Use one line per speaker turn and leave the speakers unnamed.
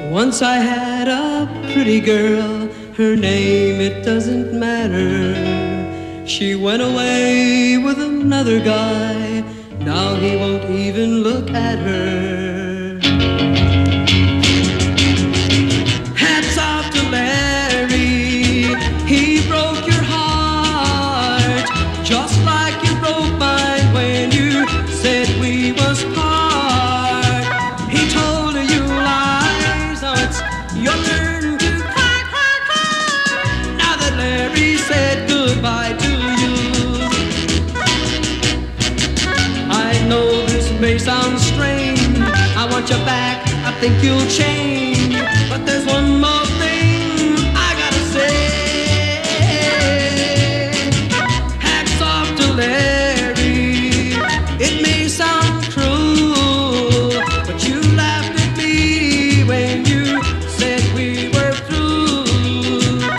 Once I had a pretty girl, her name it doesn't matter. She went away with another guy, now he won't even look at her. Hats off to Larry, he broke your heart, just like you broke mine when you said we was part. He told you lies, now it's your turn to cry, cry, cry. Now that Larry said goodbye to you, I know this may sound strange, I want you back, I think you'll change, but there's one